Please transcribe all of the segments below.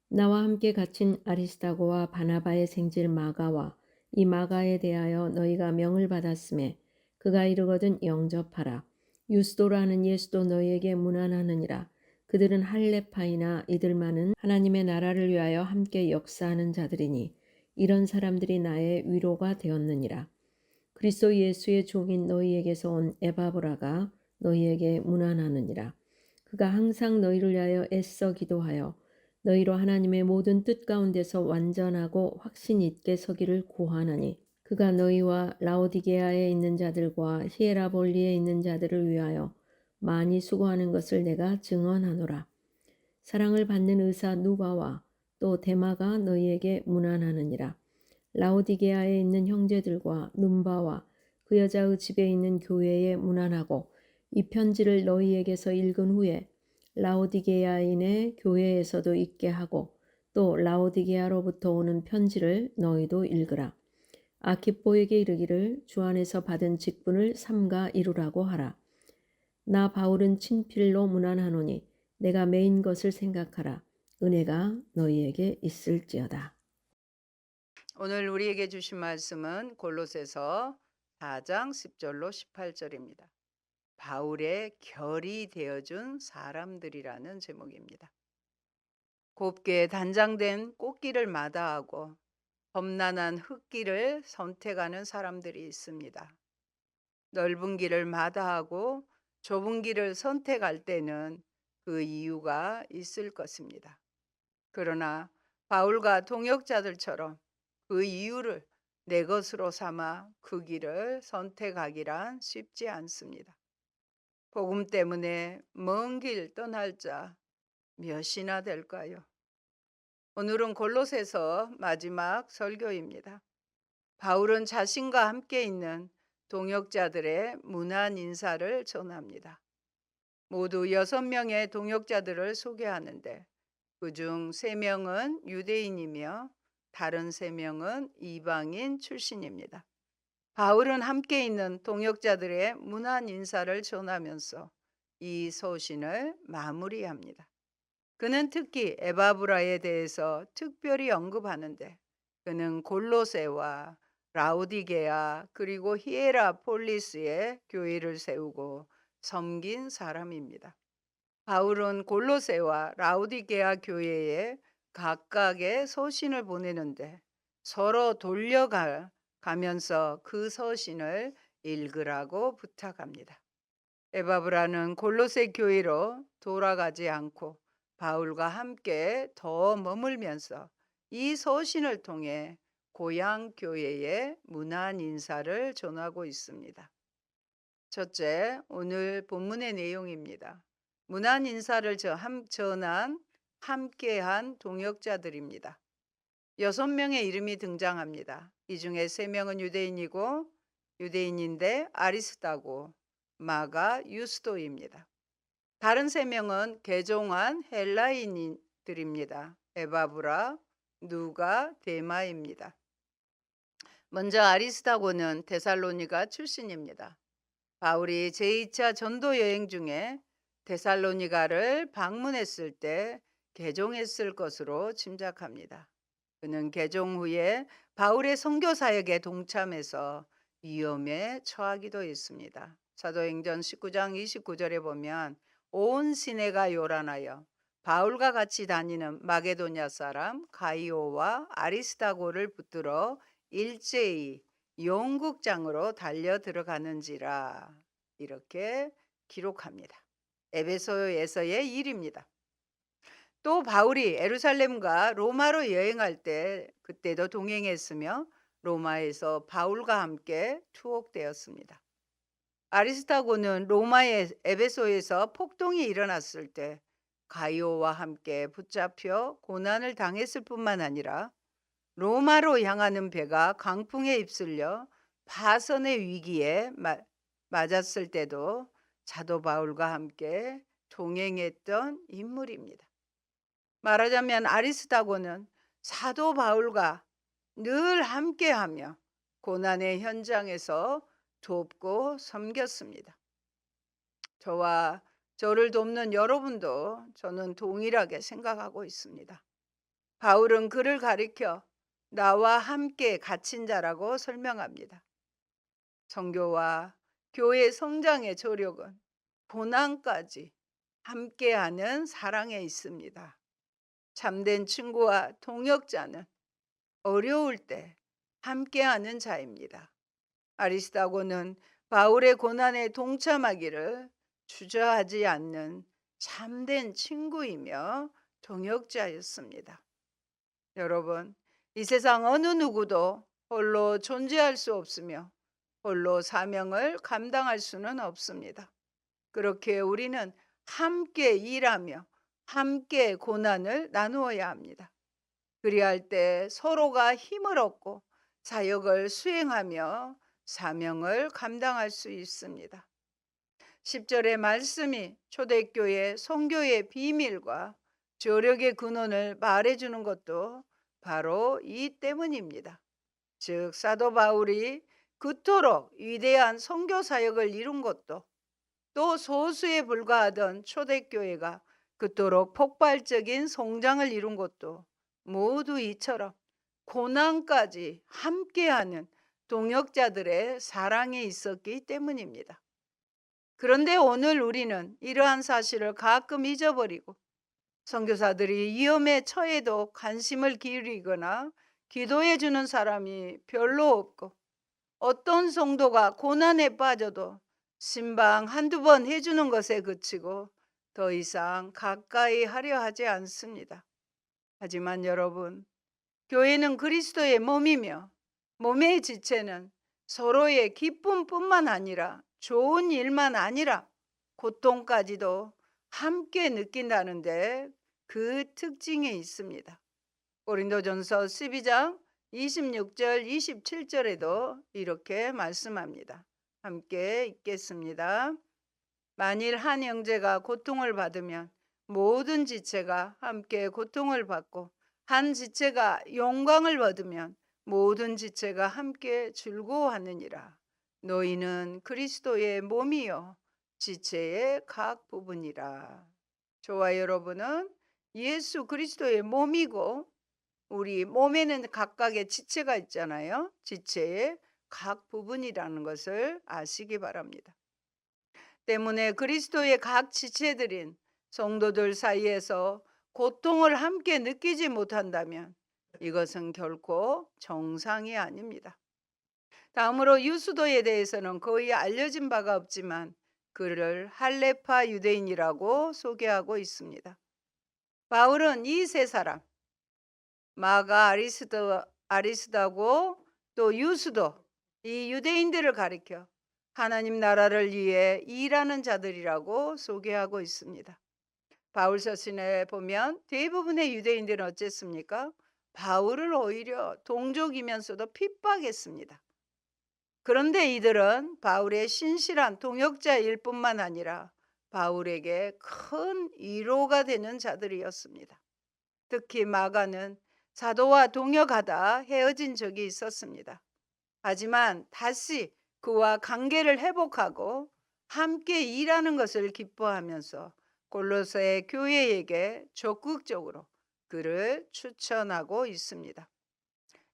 나와 함께 갇힌 아리스다고와 바나바의 생질 마가와 이 마가에 대하여 너희가 명을 받았음에 그가 이르거든 영접하라. 유스도라는 예수도 너희에게 문안하느니라. 그들은 할례파이나 이들만은 하나님의 나라를 위하여 함께 역사하는 자들이니 이런 사람들이 나의 위로가 되었느니라. 그리스도 예수의 종인 너희에게서 온 에바브라가 너희에게 문안하느니라. 그가 항상 너희를 위하여 애써 기도하여 너희로 하나님의 모든 뜻 가운데서 완전하고 확신 있게 서기를 구하나니 그가 너희와 라오디게아에 있는 자들과 히에라볼리에 있는 자들을 위하여 많이 수고하는 것을 내가 증언하노라. 사랑을 받는 의사 누가와 또 데마가 너희에게 문안하느니라. 라오디게아에 있는 형제들과 num바와 그 여자의 집에 있는 교회에 문안하고 이 편지를 너희에게서 읽은 후에 라오디게아인의 교회에서도 읽게 하고 또 라오디게아로부터 오는 편지를 너희도 읽으라. 아키포에게 이르기를 주 안에서 받은 직분을 삼가 이루라고 하라. 나 바울은 친필로 문안하노니 내가 매인 것을 생각하라. 은혜가 너희에게 있을지어다. 오늘 우리에게 주신 말씀은 골로새서 4장 10절로 18절입니다. 바울의 결이 되어준 사람들이라는 제목입니다. 곱게 단장된 꽃길을 마다하고 험난한 흙길을 선택하는 사람들이 있습니다. 넓은 길을 마다하고 좁은 길을 선택할 때는 그 이유가 있을 것입니다. 그러나 바울과 동역자들처럼 그 이유를 내 것으로 삼아 그 길을 선택하기란 쉽지 않습니다. 복음 때문에 먼 길 떠날 자 몇이나 될까요? 오늘은 골로새서 마지막 설교입니다. 바울은 자신과 함께 있는 동역자들의 문안 인사를 전합니다. 모두 6명의 동역자들을 소개하는데 그중 3명은 유대인이며 다른 3명은 이방인 출신입니다. 바울은 함께 있는 동역자들의 문안 인사를 전하면서 이 소신을 마무리합니다. 그는 특히 에바브라에 대해서 특별히 언급하는데 그는 골로새와 라우디게아 그리고 히에라폴리스에 교회를 세우고 섬긴 사람입니다. 바울은 골로새와 라우디게아 교회에 각각의 서신을 보내는데 서로 돌려가면서 그 서신을 읽으라고 부탁합니다. 에바브라는 골로새 교회로 돌아가지 않고 바울과 함께 더 머물면서 이 서신을 통해 고향 교회에 문안 인사를 전하고 있습니다. 첫째, 오늘 본문의 내용입니다. 문안 인사를 전한 함께한 동역자들입니다. 6명의 이름이 등장합니다. 이 중에 3명은 유대인이고 유대인인데 아리스다고, 마가, 유스도입니다. 다른 3명은 개종한 헬라인들입니다. 에바브라, 누가, 데마입니다. 먼저 아리스다고는 데살로니가 출신입니다. 바울이 제2차 전도 여행 중에 데살로니가를 방문했을 때 개종했을 것으로 짐작합니다. 그는 개종 후에 바울의 선교 사역에 동참해서 위험에 처하기도 했습니다. 사도행전 19장 29절에 보면 온 시내가 요란하여 바울과 같이 다니는 마게도냐 사람 가이오와 아리스다고를 붙들어 일제히 영국장으로 달려 들어가는지라 이렇게 기록합니다. 에베소에서의 일입니다. 또 바울이 예루살렘과 로마로 여행할 때 그때도 동행했으며 로마에서 바울과 함께 투옥되었습니다. 아리스타고는 로마의 에베소에서 폭동이 일어났을 때 가이오와 함께 붙잡혀 고난을 당했을 뿐만 아니라 로마로 향하는 배가 강풍에 휩쓸려 파선의 위기에 맞았을 때도 사도 바울과 함께 동행했던 인물입니다. 말하자면 아리스다고는 사도 바울과 늘 함께하며 고난의 현장에서 돕고 섬겼습니다. 저와 저를 돕는 여러분도 저는 동일하게 생각하고 있습니다. 바울은 그를 가리켜 나와 함께 갇힌 자라고 설명합니다. 선교와 교회 성장의 조력은 고난까지 함께하는 사랑에 있습니다. 참된 친구와 동역자는 어려울 때 함께하는 자입니다. 아리스다고는 바울의 고난에 동참하기를 주저하지 않는 참된 친구이며 동역자였습니다. 여러분, 이 세상 어느 누구도 홀로 존재할 수 없으며 홀로 사명을 감당할 수는 없습니다. 그렇게 우리는 함께 일하며 함께 고난을 나누어야 합니다. 그리할 때 서로가 힘을 얻고 사역을 수행하며 사명을 감당할 수 있습니다. 10절의 말씀이 초대교회 선교의 비밀과 조력의 근원을 말해주는 것도 바로 이 때문입니다. 즉 사도 바울이 그토록 위대한 선교 사역을 이룬 것도, 또 소수에 불과하던 초대교회가 그토록 폭발적인 성장을 이룬 것도 모두 이처럼 고난까지 함께하는 동역자들의 사랑에 있었기 때문입니다. 그런데 오늘 우리는 이러한 사실을 가끔 잊어버리고 선교사들이 위험에 처해도 관심을 기울이거나 기도해 주는 사람이 별로 없고, 어떤 성도가 고난에 빠져도 신방 한두 번 해주는 것에 그치고 더 이상 가까이 하려 하지 않습니다. 하지만 여러분, 교회는 그리스도의 몸이며 몸의 지체는 서로의 기쁨뿐만 아니라 좋은 일만 아니라 고통까지도 함께 느낀다는데 그 특징이 있습니다. 고린도전서 12장 26절 27절에도 이렇게 말씀합니다. 함께 읽겠습니다. 만일 한 형제가 고통을 받으면 모든 지체가 함께 고통을 받고, 한 지체가 영광을 얻으면 모든 지체가 함께 즐거워하느니라. 너희는 그리스도의 몸이요 지체의 각 부분이라. 저와 여러분은 예수 그리스도의 몸이고, 우리 몸에는 각각의 지체가 있잖아요. 지체의 각 부분이라는 것을 아시기 바랍니다. 때문에 그리스도의 각 지체들인 성도들 사이에서 고통을 함께 느끼지 못한다면 이것은 결코 정상이 아닙니다. 다음으로 유수도에 대해서는 거의 알려진 바가 없지만 그를 할레파 유대인이라고 소개하고 있습니다. 바울은 이 세 사람, 마가, 아리스다고 또 유수도, 이 유대인들을 가리켜 하나님 나라를 위해 일하는 자들이라고 소개하고 있습니다. 바울 서신에 보면 대부분의 유대인들은 어쨌습니까? 바울을 오히려 동족이면서도 핍박했습니다. 그런데 이들은 바울의 신실한 동역자일 뿐만 아니라 바울에게 큰 위로가 되는 자들이었습니다. 특히 마가는 사도와 동역하다 헤어진 적이 있었습니다. 하지만 다시 그와 관계를 회복하고 함께 일하는 것을 기뻐하면서 골로새 교회에게 적극적으로 그를 추천하고 있습니다.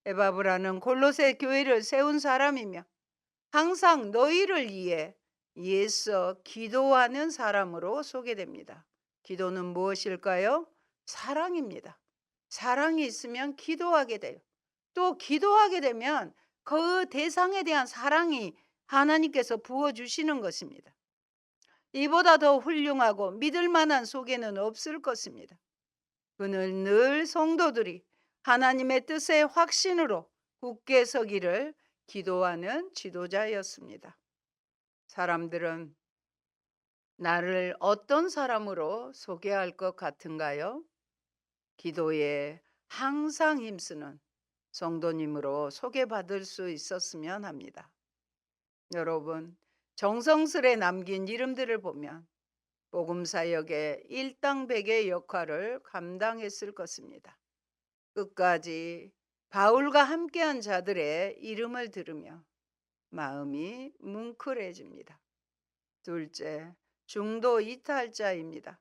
에바브라는 골로새 교회를 세운 사람이며 항상 너희를 위해 애써 기도하는 사람으로 소개됩니다. 기도는 무엇일까요? 사랑입니다. 사랑이 있으면 기도하게 돼요. 또 기도하게 되면 그 대상에 대한 사랑이 하나님께서 부어주시는 것입니다. 이보다 더 훌륭하고 믿을 만한 소개는 없을 것입니다. 그는 늘 성도들이 하나님의 뜻의 확신으로 굳게 서기를 기도하는 지도자였습니다. 사람들은 나를 어떤 사람으로 소개할 것 같은가요? 기도에 항상 힘쓰는 성도님으로 소개받을 수 있었으면 합니다. 여러분, 정성스레 남긴 이름들을 보면 복음사역의 일당백의 역할을 감당했을 것입니다. 끝까지 바울과 함께한 자들의 이름을 들으며 마음이 뭉클해집니다. 둘째, 중도 이탈자입니다.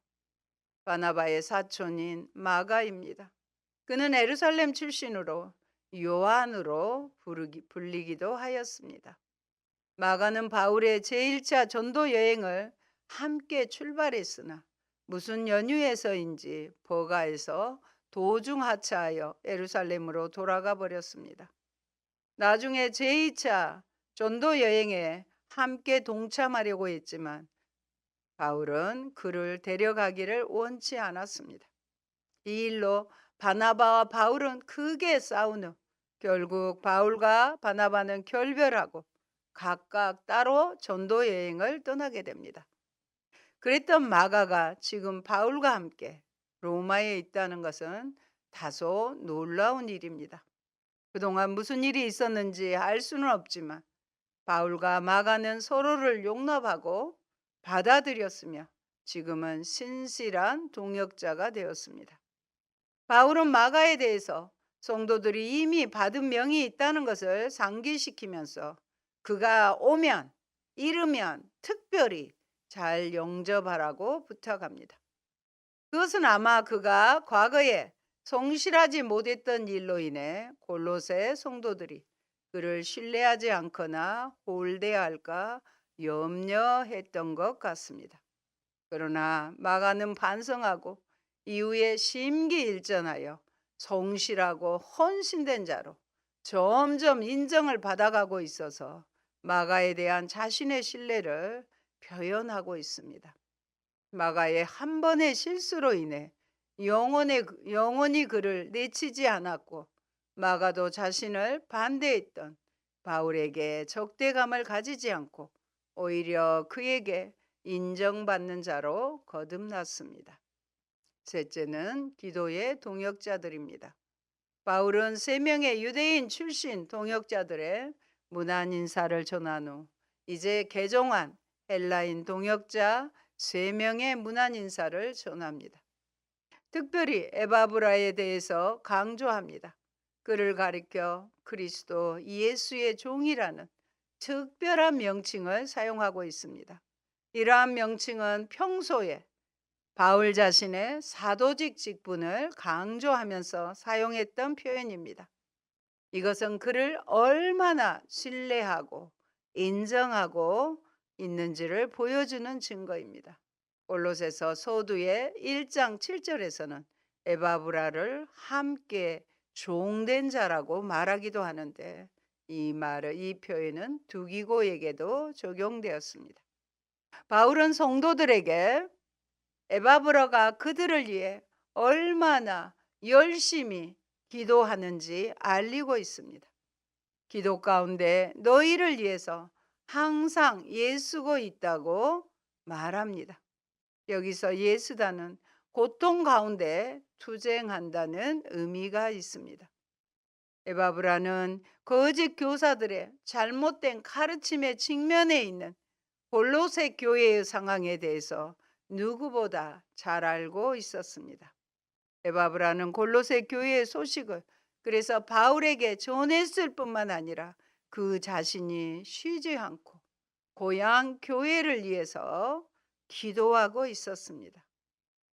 바나바의 사촌인 마가입니다. 그는 예루살렘 출신으로 요한으로 불리기도 하였습니다. 마가는 바울의 제1차 전도 여행을 함께 출발했으나 무슨 연유에서인지 버가에서 도중 하차하여 예루살렘으로 돌아가 버렸습니다. 나중에 제2차 전도 여행에 함께 동참하려고 했지만 바울은 그를 데려가기를 원치 않았습니다. 이 일로 바나바와 바울은 크게 싸운 후 결국 바울과 바나바는 결별하고 각각 따로 전도 여행을 떠나게 됩니다. 그랬던 마가가 지금 바울과 함께 로마에 있다는 것은 다소 놀라운 일입니다. 그동안 무슨 일이 있었는지 알 수는 없지만 바울과 마가는 서로를 용납하고 받아들였으며 지금은 신실한 동역자가 되었습니다. 바울은 마가에 대해서 성도들이 이미 받은 명이 있다는 것을 상기시키면서 그가 오면 이르면 특별히 잘 영접하라고 부탁합니다. 그것은 아마 그가 과거에 성실하지 못했던 일로 인해 골로새 성도들이 그를 신뢰하지 않거나 홀대할까 염려했던 것 같습니다. 그러나 마가는 반성하고 이후에 심기일전하여 성실하고 헌신된 자로 점점 인정을 받아가고 있어서 마가에 대한 자신의 신뢰를 표현하고 있습니다. 마가의 한 번의 실수로 인해 영원히 그를 내치지 않았고 마가도 자신을 반대했던 바울에게 적대감을 가지지 않고 오히려 그에게 인정받는 자로 거듭났습니다. 셋째는 기도의 동역자들입니다. 바울은 3명의 유대인 출신 동역자들의 문안 인사를 전한 후 이제 개종한 헬라인 동역자 3명의 문안 인사를 전합니다. 특별히 에바브라에 대해서 강조합니다. 그를 가리켜 그리스도 예수의 종이라는 특별한 명칭을 사용하고 있습니다. 이러한 명칭은 평소에 바울 자신의 사도직 직분을 강조하면서 사용했던 표현입니다. 이것은 그를 얼마나 신뢰하고 인정하고 있는지를 보여주는 증거입니다. 골로새서 서두에 1장 7절에서는 에바브라를 함께 종된 자라고 말하기도 하는데 이 표현은 두기고에게도 적용되었습니다. 바울은 성도들에게 에바브라가 그들을 위해 얼마나 열심히 기도하는지 알리고 있습니다. 기도 가운데 너희를 위해서 항상 예수고 있다고 말합니다. 여기서 예수다는 고통 가운데 투쟁한다는 의미가 있습니다. 에바브라는 거짓 교사들의 잘못된 가르침에 직면해 있는 골로새 교회의 상황에 대해서 누구보다 잘 알고 있었습니다. 에바브라는 골로새 교회의 소식을 그래서 바울에게 전했을 뿐만 아니라 그 자신이 쉬지 않고 고향 교회를 위해서 기도하고 있었습니다.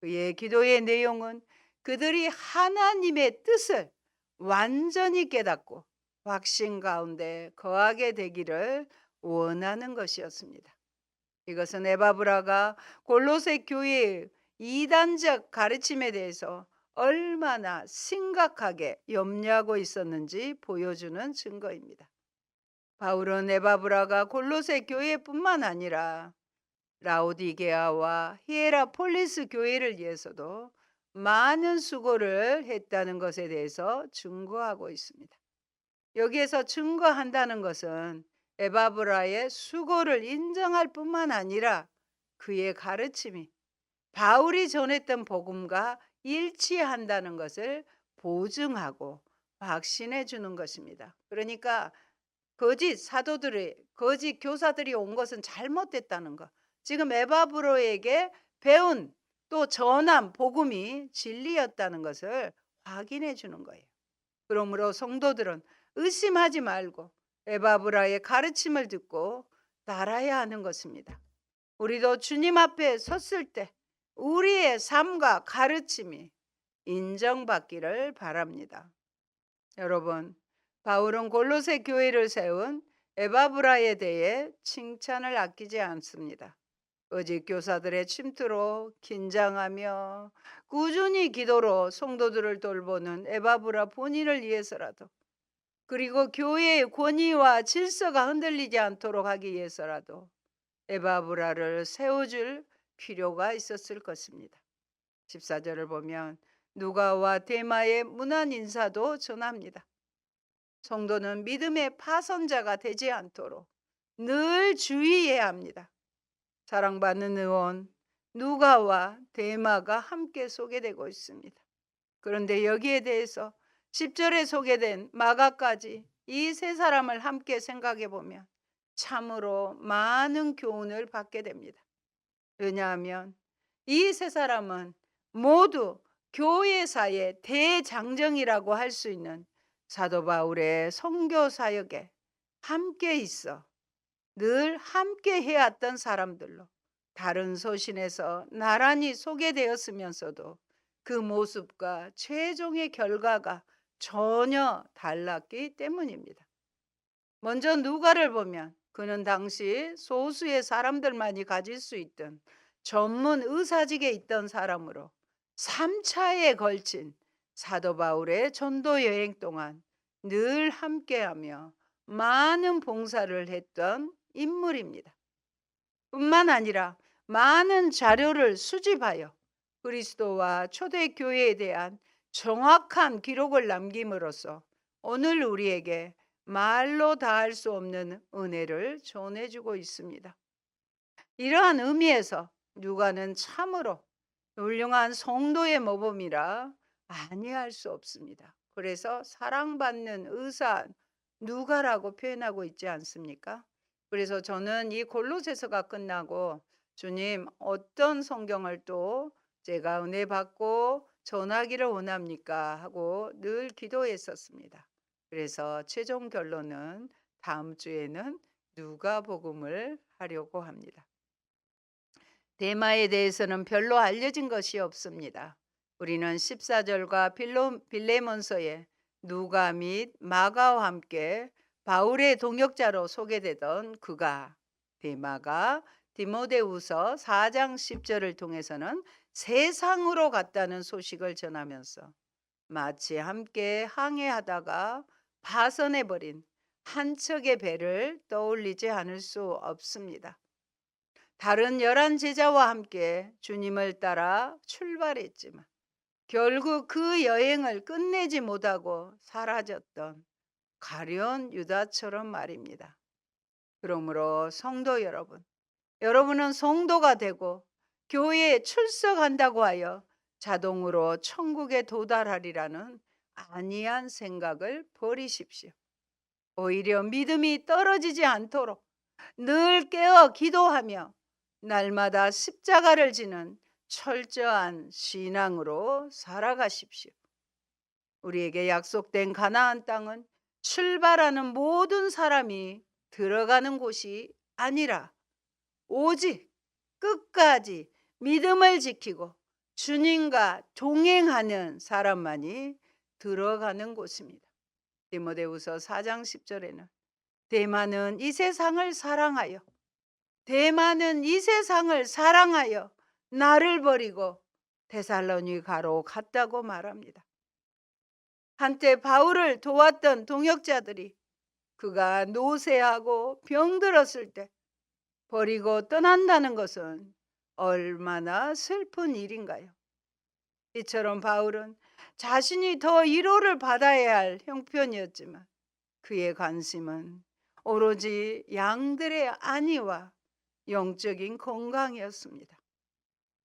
그의 기도의 내용은 그들이 하나님의 뜻을 완전히 깨닫고 확신 가운데 거하게 되기를 원하는 것이었습니다. 이것은 에바브라가 골로새 교회의 이단적 가르침에 대해서 얼마나 심각하게 염려하고 있었는지 보여주는 증거입니다. 바울은 에바브라가 골로새 교회뿐만 아니라 라오디게아와 히에라폴리스 교회를 위해서도 많은 수고를 했다는 것에 대해서 증거하고 있습니다. 여기에서 증거한다는 것은 에바브라의 수고를 인정할 뿐만 아니라 그의 가르침이 바울이 전했던 복음과 일치한다는 것을 보증하고 확신해 주는 것입니다. 그러니까 거짓 교사들이 온 것은 잘못됐다는 것. 지금 에바브로에게 배운 또 전한 복음이 진리였다는 것을 확인해 주는 거예요. 그러므로 성도들은 의심하지 말고 에바브라의 가르침을 듣고 따라야 하는 것입니다. 우리도 주님 앞에 섰을 때 우리의 삶과 가르침이 인정받기를 바랍니다. 여러분, 바울은 골로새 교회를 세운 에바브라에 대해 칭찬을 아끼지 않습니다. 거짓 교사들의 침투로 긴장하며 꾸준히 기도로 성도들을 돌보는 에바브라 본인을 위해서라도, 그리고 교회의 권위와 질서가 흔들리지 않도록 하기 위해서라도 에바브라를 세워줄 필요가 있었을 것입니다. 14절을 보면 누가와 데마의 문안 인사도 전합니다. 성도는 믿음의 파선자가 되지 않도록 늘 주의해야 합니다. 사랑받는 의원 누가와 데마가 함께 소개되고 있습니다. 그런데 여기에 대해서 10절에 소개된 마가까지 이 세 사람을 함께 생각해 보면 참으로 많은 교훈을 받게 됩니다. 왜냐하면 이 세 사람은 모두 교회사의 대장정이라고 할 수 있는 사도 바울의 선교 사역에 함께 있어 늘 함께 해왔던 사람들로 다른 소신에서 나란히 소개되었으면서도 그 모습과 최종의 결과가 전혀 달랐기 때문입니다. 먼저 누가를 보면 그는 당시 소수의 사람들만이 가질 수 있던 전문 의사직에 있던 사람으로 3차에 걸친 사도 바울의 전도 여행 동안 늘 함께하며 많은 봉사를 했던 인물입니다. 뿐만 아니라 많은 자료를 수집하여 그리스도와 초대교회에 대한 정확한 기록을 남김으로써 오늘 우리에게 말로 다할 수 없는 은혜를 전해주고 있습니다. 이러한 의미에서 누가는 참으로 훌륭한 성도의 모범이라 아니할 수 없습니다. 그래서 사랑받는 의사 누가라고 표현하고 있지 않습니까? 그래서 저는 이 골로새서가 끝나고 주님 어떤 성경을 또 제가 은혜 받고 전하기를 원합니까? 하고 늘 기도했었습니다. 그래서 최종 결론은 다음 주에는 누가복음을 하려고 합니다. 데마에 대해서는 별로 알려진 것이 없습니다. 우리는 14절과 빌레몬서에 누가 및 마가와 함께 바울의 동역자로 소개되던 그가 데마가 디모데후서 4장 10절을 통해서는 세상으로 갔다는 소식을 전하면서 마치 함께 항해하다가 파선해버린 한 척의 배를 떠올리지 않을 수 없습니다. 다른 11 제자와 함께 주님을 따라 출발했지만 결국 그 여행을 끝내지 못하고 사라졌던 가룟 유다처럼 말입니다. 그러므로 성도 여러분, 여러분은 성도가 되고 교회에 출석한다고 하여 자동으로 천국에 도달하리라는 아니한 생각을 버리십시오. 오히려 믿음이 떨어지지 않도록 늘 깨어 기도하며 날마다 십자가를 지는 철저한 신앙으로 살아가십시오. 우리에게 약속된 가나안 땅은 출발하는 모든 사람이 들어가는 곳이 아니라 오직 끝까지 믿음을 지키고 주님과 동행하는 사람만이 들어가는 곳입니다. 디모데후서 4장 10절에는 대만은 이 세상을 사랑하여 나를 버리고 데살로니가로 갔다고 말합니다. 한때 바울을 도왔던 동역자들이 그가 노쇠하고 병들었을 때 버리고 떠난다는 것은 얼마나 슬픈 일인가요? 이처럼 바울은 자신이 더 위로를 받아야 할 형편이었지만 그의 관심은 오로지 양들의 안위와 영적인 건강이었습니다.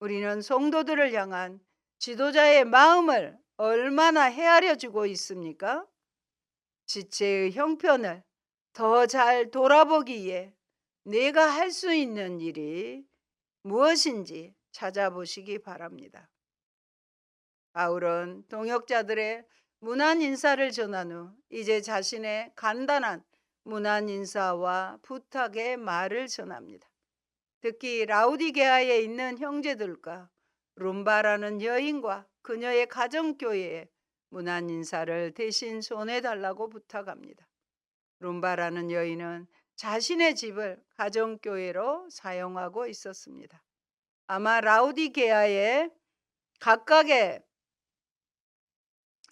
우리는 성도들을 향한 지도자의 마음을 얼마나 헤아려 주고 있습니까? 지체의 형편을 더 잘 돌아보기 위해 내가 할 수 있는 일이 무엇인지 찾아보시기 바랍니다. 바울은 동역자들의 문안 인사를 전한 후 이제 자신의 간단한 문안 인사와 부탁의 말을 전합니다. 특히 라우디게아에 있는 형제들과 룸바라는 여인과 그녀의 가정교회에 문안 인사를 대신 전해달라고 부탁합니다. 룸바라는 여인은 자신의 집을 가정교회로 사용하고 있었습니다. 아마 라우디게아의 각각의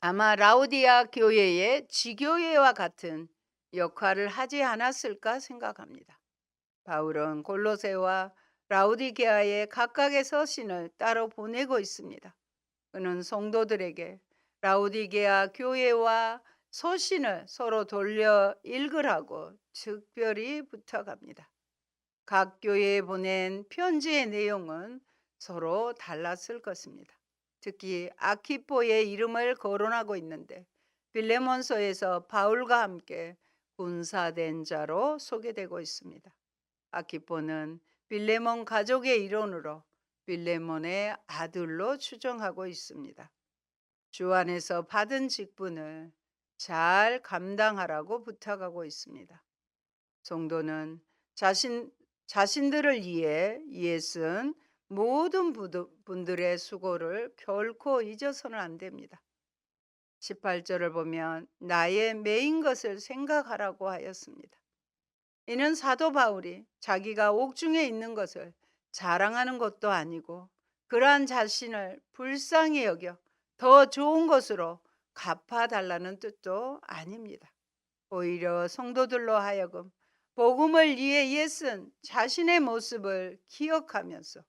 아마 라우디아 교회의 지교회와 같은 역할을 하지 않았을까 생각합니다. 바울은 골로새와 라우디게아의 각각의 서신을 따로 보내고 있습니다. 그는 성도들에게 라우디게아 교회와 서신을 서로 돌려 읽으라고 특별히 부탁합니다. 각 교회에 보낸 편지의 내용은 서로 달랐을 것입니다. 특히 아키포의 이름을 거론하고 있는데 빌레몬서에서 바울과 함께 군사된 자로 소개되고 있습니다. 아키포는 빌레몬 가족의 일원으로 빌레몬의 아들로 추정하고 있습니다. 주 안에서 받은 직분을 잘 감당하라고 부탁하고 있습니다. 성도는 자신들을 위해 예쓴 모든 분들의 수고를 결코 잊어서는 안 됩니다. 18절을 보면 나의 매인 것을 생각하라고 하였습니다. 이는 사도 바울이 자기가 옥중에 있는 것을 자랑하는 것도 아니고 그러한 자신을 불쌍히 여겨 더 좋은 것으로 갚아달라는 뜻도 아닙니다. 오히려 성도들로 하여금 복음을 위해 애쓴 자신의 모습을 기억하면서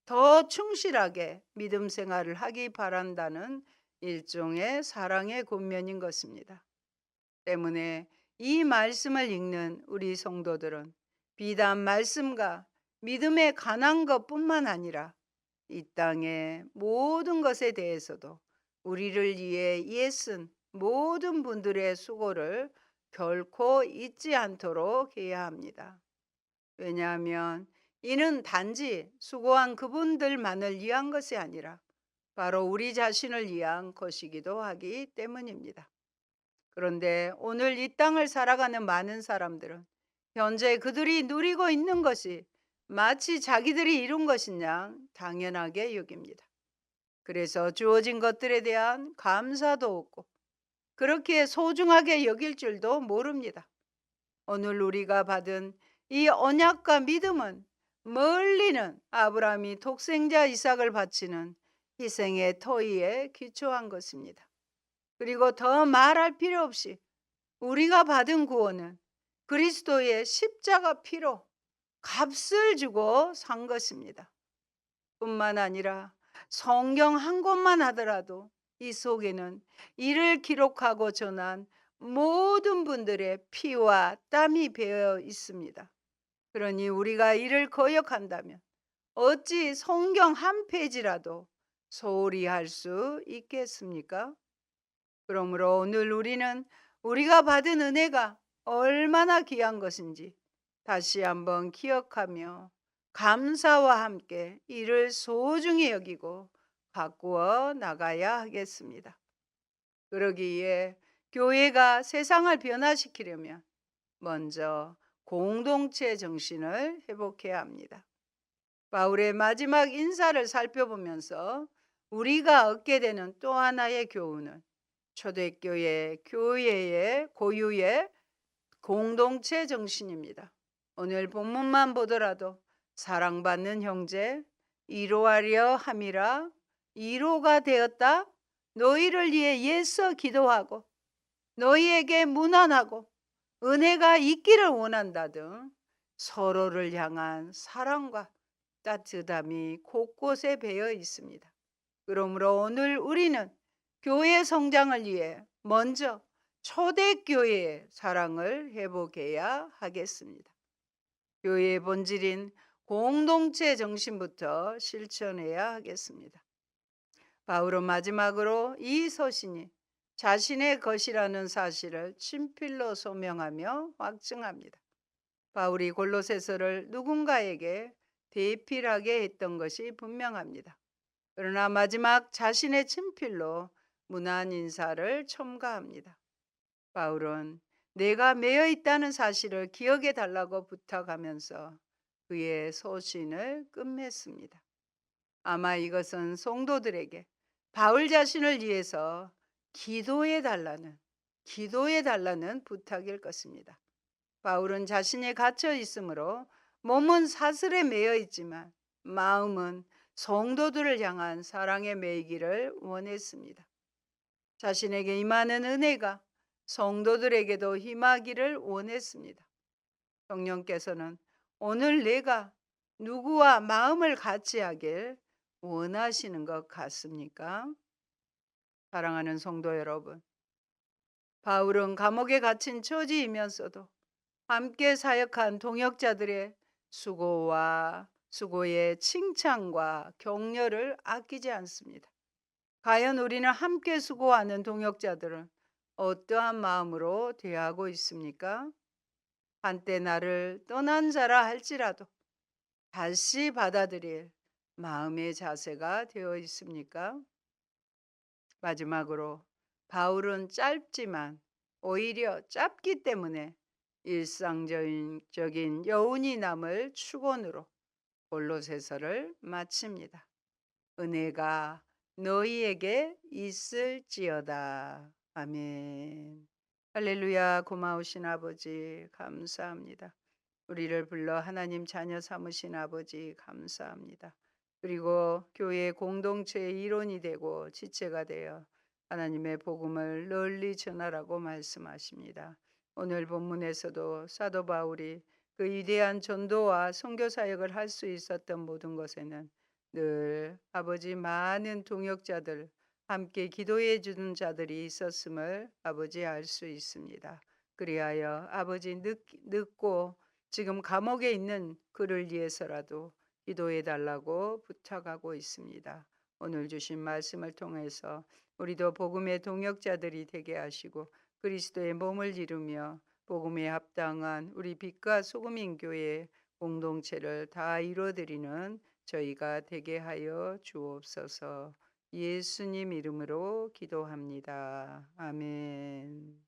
더 충실하게 믿음 생활을 하기 바란다는 일종의 사랑의 권면인 것입니다. 때문에 이 말씀을 읽는 우리 성도들은 비단 말씀과 믿음에 관한 것뿐만 아니라 이 땅의 모든 것에 대해서도 우리를 위해 애쓴 모든 분들의 수고를 결코 잊지 않도록 해야 합니다. 왜냐하면 이는 단지 수고한 그분들만을 위한 것이 아니라 바로 우리 자신을 위한 것이기도 하기 때문입니다. 그런데 오늘 이 땅을 살아가는 많은 사람들은 현재 그들이 누리고 있는 것이 마치 자기들이 이룬 것인 양 당연하게 여깁니다. 그래서 주어진 것들에 대한 감사도 없고 그렇게 소중하게 여길 줄도 모릅니다. 오늘 우리가 받은 이 언약과 믿음은 멀리는 아브라함이 독생자 이삭을 바치는 희생의 터위에 기초한 것입니다. 그리고 더 말할 필요 없이 우리가 받은 구원은 그리스도의 십자가 피로 값을 주고 산 것입니다. 뿐만 아니라 성경 한 권만 하더라도 이 속에는 이를 기록하고 전한 모든 분들의 피와 땀이 배어 있습니다. 그러니 우리가 이를 거역한다면 어찌 성경 한 페이지라도 소홀히 할 수 있겠습니까? 그러므로 오늘 우리는 우리가 받은 은혜가 얼마나 귀한 것인지 다시 한번 기억하며 감사와 함께 이를 소중히 여기고 가꾸어 나가야 하겠습니다. 그러기에 교회가 세상을 변화시키려면 먼저 공동체 정신을 회복해야 합니다. 바울의 마지막 인사를 살펴보면서 우리가 얻게 되는 또 하나의 교훈은 초대교회 교회의 고유의 공동체 정신입니다. 오늘 본문만 보더라도 사랑받는 형제 이로하려 함이라 이로가 되었다. 너희를 위해 애써 기도하고 너희에게 문안하고 은혜가 있기를 원한다 등 서로를 향한 사랑과 따뜻함이 곳곳에 배어 있습니다. 그러므로 오늘 우리는 교회 성장을 위해 먼저 초대교회의 사랑을 회복해야 하겠습니다. 교회의 본질인 공동체 정신부터 실천해야 하겠습니다. 바울은 마지막으로 이 서신이 자신의 것이라는 사실을 친필로 소명하며 확증합니다. 바울이 골로새서를 누군가에게 대필하게 했던 것이 분명합니다. 그러나 마지막 자신의 친필로 문안 인사를 첨가합니다. 바울은 내가 매여 있다는 사실을 기억해 달라고 부탁하면서 그의 소신을 끝맺습니다. 아마 이것은 성도들에게 바울 자신을 위해서 기도해 달라는 부탁일 것입니다. 바울은 자신이 갇혀 있으므로 몸은 사슬에 매여 있지만 마음은 성도들을 향한 사랑에 매이기를 원했습니다. 자신에게 임하는 은혜가 성도들에게도 임하기를 원했습니다. 성령께서는 오늘 내가 누구와 마음을 같이 하길 원하시는 것 같습니까? 사랑하는 성도 여러분, 바울은 감옥에 갇힌 처지이면서도 함께 사역한 동역자들의 수고의 칭찬과 격려를 아끼지 않습니다. 과연 우리는 함께 수고하는 동역자들은 어떠한 마음으로 대하고 있습니까? 한때 나를 떠난 자라 할지라도 다시 받아들일 마음의 자세가 되어 있습니까? 마지막으로 바울은 짧지만 오히려 짧기 때문에 일상적인 여운이 남을 축원으로 골로새서를 마칩니다. 은혜가 너희에게 있을지어다. 아멘. 할렐루야. 고마우신 아버지 감사합니다. 우리를 불러 하나님 자녀 삼으신 아버지 감사합니다. 그리고 교회 공동체의 일원이 되고 지체가 되어 하나님의 복음을 널리 전하라고 말씀하십니다. 오늘 본문에서도 사도 바울이 그 위대한 전도와 선교 사역을 할 수 있었던 모든 것에는 늘 아버지 많은 동역자들 함께 기도해 주는 자들이 있었음을 아버지 알 수 있습니다. 그리하여 아버지 늦고 지금 감옥에 있는 그를 위해서라도 기도해 달라고 부탁하고 있습니다. 오늘 주신 말씀을 통해서 우리도 복음의 동역자들이 되게 하시고 그리스도의 몸을 이루며 복음에 합당한 우리 빛과 소금인 교회 공동체를 다 이루어드리는 저희가 되게 하여 주옵소서. 예수님 이름으로 기도합니다. 아멘.